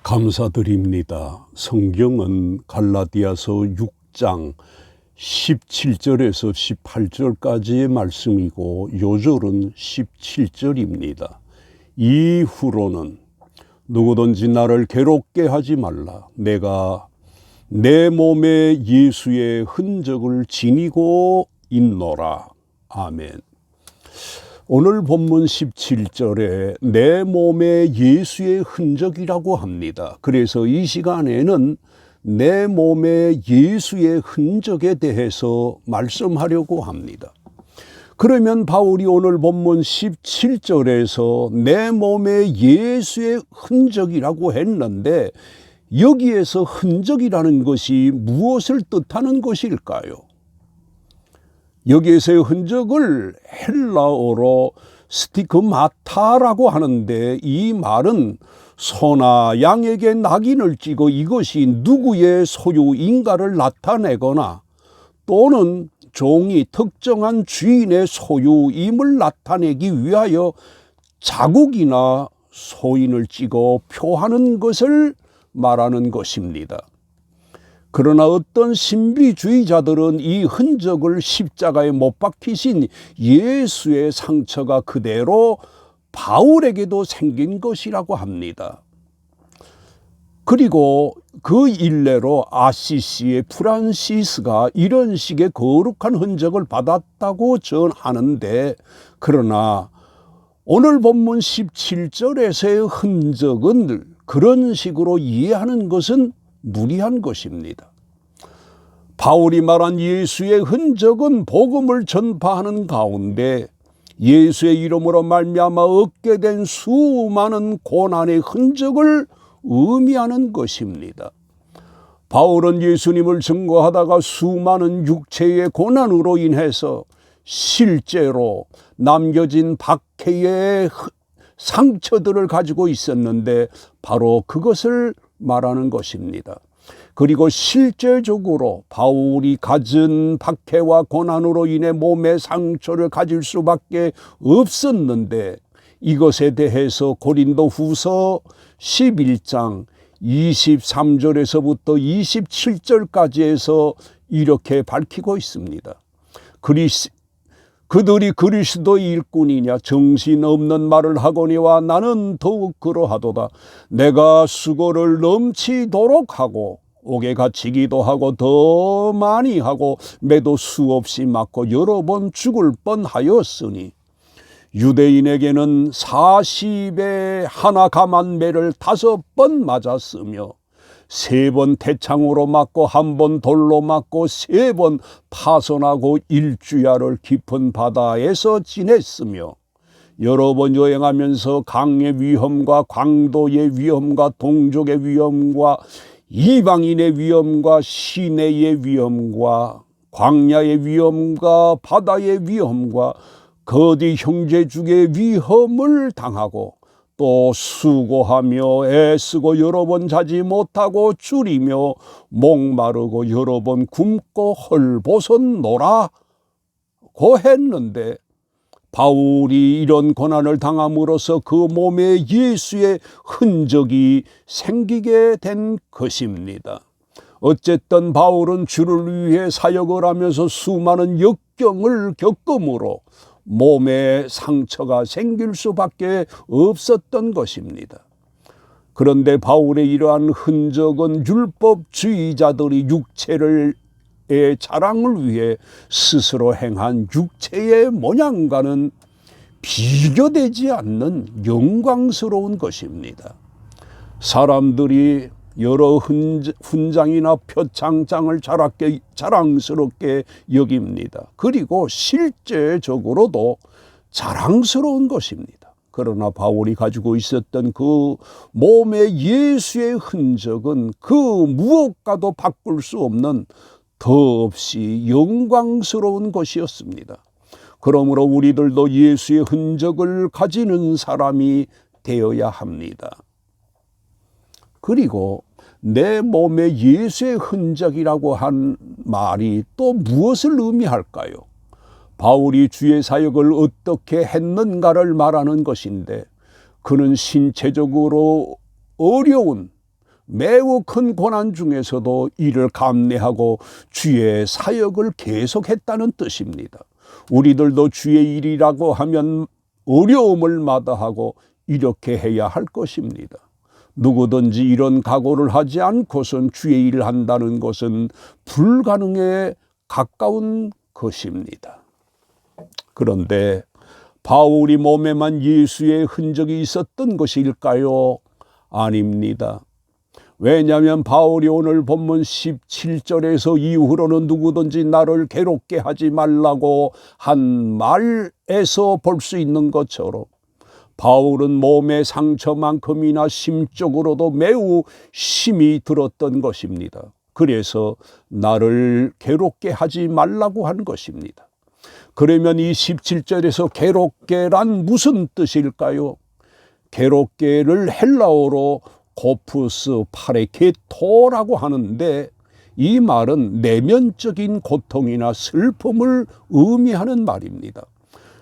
감사드립니다. 성경은 갈라디아서 6장 17절에서 18절까지의 말씀이고 요절은 17절입니다. 이후로는 누구든지 나를 괴롭게 하지 말라. 내가 내 몸에 예수의 흔적을 지니고 있노라. 아멘. 오늘 본문 17절에 내 몸에 예수의 흔적이라고 합니다. 그래서 이 시간에는 내 몸에 예수의 흔적에 대해서 말씀하려고 합니다. 그러면 바울이 오늘 본문 17절에서 내 몸에 예수의 흔적이라고 했는데 여기에서 흔적이라는 것이 무엇을 뜻하는 것일까요? 여기에서의 흔적을 헬라어로 스티그마타라고 하는데 이 말은 소나 양에게 낙인을 찍어 이것이 누구의 소유인가를 나타내거나 또는 종이 특정한 주인의 소유임을 나타내기 위하여 자국이나 소인을 찍어 표하는 것을 말하는 것입니다. 그러나 어떤 신비주의자들은 이 흔적을 십자가에 못 박히신 예수의 상처가 그대로 바울에게도 생긴 것이라고 합니다. 그리고 그 일례로 아시시의 프란시스가 이런 식의 거룩한 흔적을 받았다고 전하는데 그러나 오늘 본문 17절에서의 흔적은 그런 식으로 이해하는 것은 무리한 것입니다. 바울이 말한 예수의 흔적은 복음을 전파하는 가운데 예수의 이름으로 말미암아 얻게 된 수많은 고난의 흔적을 의미하는 것입니다. 바울은 예수님을 증거하다가 수많은 육체의 고난으로 인해서 실제로 남겨진 박해의 상처들을 가지고 있었는데 바로 그것을 말하는 것입니다. 그리고 실제적으로 바울이 가진 박해와 고난으로 인해 몸에 상처를 가질 수밖에 없었는데 이것에 대해서 고린도 후서 11장 23절에서부터 27절까지에서 이렇게 밝히고 있습니다. 그들이 그리스도 일꾼이냐 정신없는 말을 하거니와 나는 더욱 그러하도다. 내가 수고를 넘치도록 하고 옥에 갇히기도 하고 더 많이 하고 매도 수없이 맞고 여러 번 죽을 뻔하였으니 유대인에게는 40에 하나 감한 매를 5번 맞았으며 3번 태창으로 맞고 1번 돌로 맞고 3번 파손하고 1주야를 깊은 바다에서 지냈으며 여러 번 여행하면서 강의 위험과 광도의 위험과 동족의 위험과 이방인의 위험과 시내의 위험과 광야의 위험과 바다의 위험과 거디 형제중의 위험을 당하고 또 수고하며 애쓰고 여러 번 자지 못하고 줄이며 목마르고 여러 번 굶고 헐벗었노라고 했는데 바울이 이런 고난을 당함으로써 그 몸에 예수의 흔적이 생기게 된 것입니다. 어쨌든 바울은 주를 위해 사역을 하면서 수많은 역경을 겪음으로 몸에 상처가 생길 수밖에 없었던 것입니다. 그런데 바울의 이러한 흔적은 율법주의자들이 육체의 자랑을 위해 스스로 행한 육체의 모양과는 비교되지 않는 영광스러운 것입니다. 사람들이 여러 훈장이나 표창장을 자랑스럽게 여깁니다. 그리고 실제적으로도 자랑스러운 것입니다. 그러나 바울이 가지고 있었던 그 몸의 예수의 흔적은 그 무엇과도 바꿀 수 없는 더없이 영광스러운 것이었습니다. 그러므로 우리들도 예수의 흔적을 가지는 사람이 되어야 합니다. 그리고 내 몸에 예수의 흔적이라고 한 말이 또 무엇을 의미할까요? 바울이 주의 사역을 어떻게 했는가를 말하는 것인데 그는 신체적으로 어려운 매우 큰 고난 중에서도 이를 감내하고 주의 사역을 계속했다는 뜻입니다. 우리들도 주의 일이라고 하면 어려움을 마다하고 이렇게 해야 할 것입니다. 누구든지 이런 각오를 하지 않고선 주의 일을 한다는 것은 불가능에 가까운 것입니다. 그런데 바울이 몸에만 예수의 흔적이 있었던 것일까요? 아닙니다. 왜냐하면 바울이 오늘 본문 17절에서 이후로는 누구든지 나를 괴롭게 하지 말라고 한 말에서 볼 수 있는 것처럼 바울은 몸의 상처만큼이나 심적으로도 매우 힘이 들었던 것입니다. 그래서 나를 괴롭게 하지 말라고 한 것입니다. 그러면 이 17절에서 괴롭게란 무슨 뜻일까요? 괴롭게를 헬라어로 고프스 파레케토라고 하는데 이 말은 내면적인 고통이나 슬픔을 의미하는 말입니다.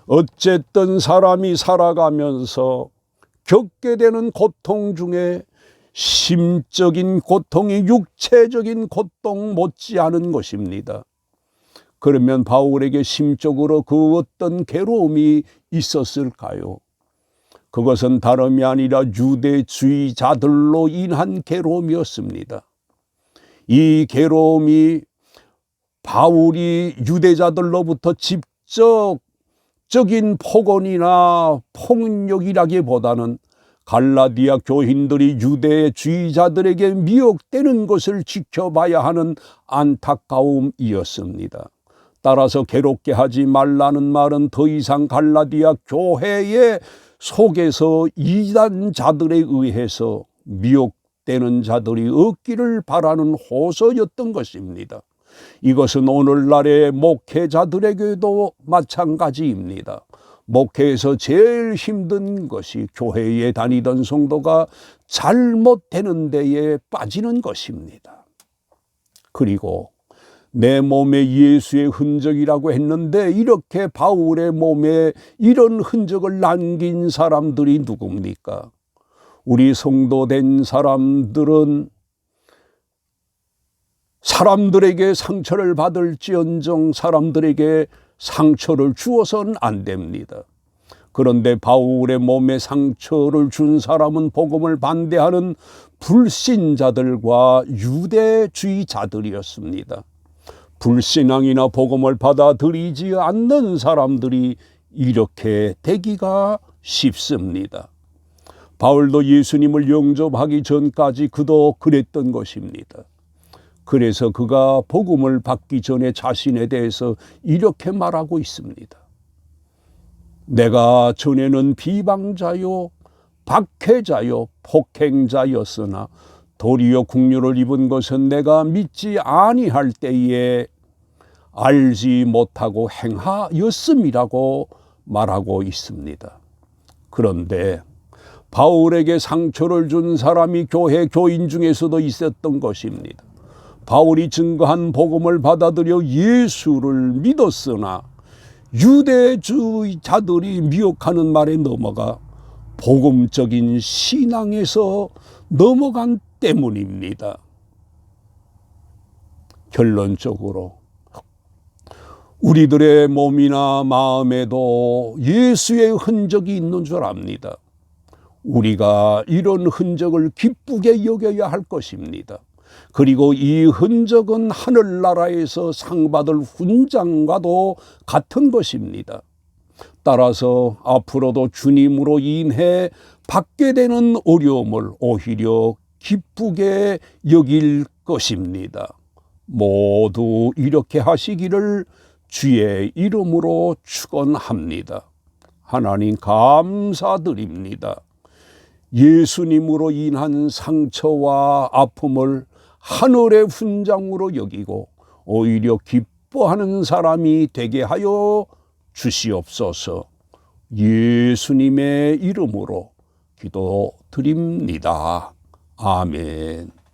어쨌든 사람이 살아가면서 겪게 되는 고통 중에 심적인 고통이 육체적인 고통 못지않은 것입니다. 그러면 바울에게 심적으로 그 어떤 괴로움이 있었을까요? 그것은 다름이 아니라 유대주의자들로 인한 괴로움이었습니다. 이 괴로움이 바울이 유대자들로부터 직접적인 폭언이나 폭력이라기보다는 갈라디아 교인들이 유대주의자들에게 미혹되는 것을 지켜봐야 하는 안타까움이었습니다. 따라서 괴롭게 하지 말라는 말은 더 이상 갈라디아 교회의 속에서 이단자들에 의해서 미혹되는 자들이 없기를 바라는 호소였던 것입니다. 이것은 오늘날의 목회자들에게도 마찬가지입니다. 목회에서 제일 힘든 것이 교회에 다니던 성도가 잘못되는 데에 빠지는 것입니다. 그리고 내 몸에 예수의 흔적이라고 했는데 이렇게 바울의 몸에 이런 흔적을 남긴 사람들이 누굽니까? 우리 성도된 사람들은 사람들에게 상처를 받을지언정 사람들에게 상처를 주어서는 안 됩니다. 그런데 바울의 몸에 상처를 준 사람은 복음을 반대하는 불신자들과 유대주의자들이었습니다. 불신앙이나 복음을 받아들이지 않는 사람들이 이렇게 되기가 쉽습니다. 바울도 예수님을 영접하기 전까지 그도 그랬던 것입니다. 그래서 그가 복음을 받기 전에 자신에 대해서 이렇게 말하고 있습니다. 내가 전에는 비방자요, 박해자요, 폭행자였으나 도리어 국류를 입은 것은 내가 믿지 아니할 때에 알지 못하고 행하였음이라고 말하고 있습니다. 그런데 바울에게 상처를 준 사람이 교회 교인 중에서도 있었던 것입니다. 바울이 증거한 복음을 받아들여 예수를 믿었으나 유대주의자들이 미혹하는 말에 넘어가 복음적인 신앙에서 넘어간 때문입니다. 결론적으로 우리들의 몸이나 마음에도 예수의 흔적이 있는 줄 압니다. 우리가 이런 흔적을 기쁘게 여겨야 할 것입니다. 그리고 이 흔적은 하늘나라에서 상 받을 훈장과도 같은 것입니다. 따라서 앞으로도 주님으로 인해 받게 되는 어려움을 오히려 기쁘게 여길 것입니다. 모두 이렇게 하시기를 주의 이름으로 축원합니다. 하나님 감사드립니다. 예수님으로 인한 상처와 아픔을 하늘의 훈장으로 여기고 오히려 기뻐하는 사람이 되게 하여 주시옵소서. 예수님의 이름으로 기도드립니다. 아멘.